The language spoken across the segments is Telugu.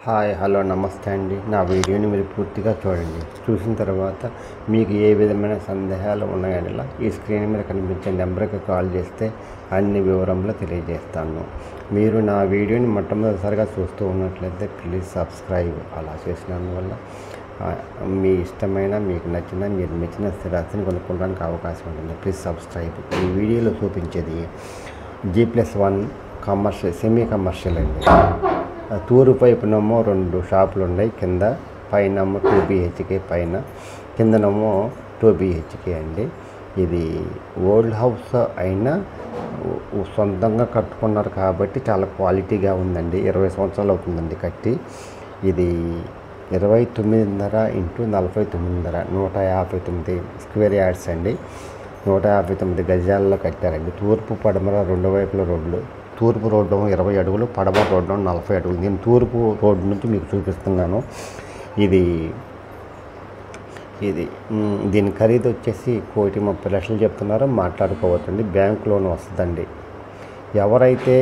హాయ్ హలో నమస్తే అండి. నా వీడియోని మీరు పూర్తిగా చూడండి. చూసిన తర్వాత మీకు ఏ విధమైన సందేహాలు ఉన్నాయనిలా ఈ స్క్రీన్ మీద కనిపించే నెంబర్కి కాల్ చేస్తే అన్ని వివరంలో తెలియజేస్తాను. మీరు నా వీడియోని మొట్టమొదటిసారిగా చూస్తూ ఉన్నట్లయితే ప్లీజ్ సబ్స్క్రైబ్. అలా చేసినందువల్ల మీ ఇష్టమైన మీకు నచ్చిన మీరు మెచ్చిన స్థిరాస్తిని కొనుక్కోవడానికి అవకాశం ఉంటుంది. Please subscribe. ఈ వీడియోలో చూపించేది G+1 కమర్షియల్ సెమీ కమర్షియల్ అండి. తూర్పు వైపునేమో 2 షాపులు ఉన్నాయి. కింద పైనేమో 2 BHK పైన, కిందనేమో 2 BHK అండి. ఇది ఓల్డ్ హౌస్ అయినా సొంతంగా కట్టుకున్నారు కాబట్టి చాలా క్వాలిటీగా ఉందండి. 20 సంవత్సరాలు అవుతుందండి కట్టి. ఇది 29.5 x 49.5 159 స్క్వేర్ యార్డ్స్ అండి. 159 గజాల్లో కట్టారండి. తూర్పు పడమర 2 వైపుల రోడ్లు. తూర్పు రోడ్డు 20 అడుగులు, పడమర రోడ్డు 40 అడుగులు. నేను తూర్పు రోడ్డు నుంచి మీకు చూపిస్తున్నాను. దీని ఖరీదు వచ్చేసి 1,30,00,000 చెప్తున్నారు. మాట్లాడుకోవచ్చండి. బ్యాంక్ లోన్ వస్తుందండి. ఎవరైతే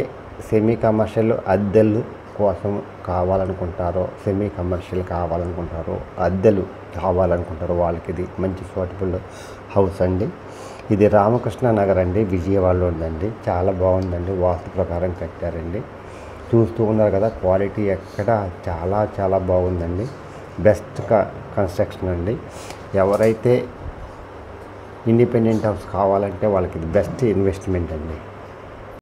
సెమీ కమర్షియల్ అద్దెలు కోసం కావాలనుకుంటారో, సెమీ కమర్షియల్ కావాలనుకుంటారో, అద్దెలు కావాలనుకుంటారో వాళ్ళకి ఇది మంచి సూటబుల్ హౌస్ అండి. ఇది రామకృష్ణ నగర్ అండి, విజయవాడలో ఉందండి. చాలా బాగుందండి. వాస్తు ప్రకారం కట్టారండి. చూస్తూ ఉన్నారు కదా, క్వాలిటీ ఎక్కడ చాలా చాలా బాగుందండి. బెస్ట్ కన్స్ట్రక్షన్ అండి. ఎవరైతే ఇండిపెండెంట్ హౌస్ కావాలంటే వాళ్ళకి ఇది బెస్ట్ ఇన్వెస్ట్మెంట్ అండి.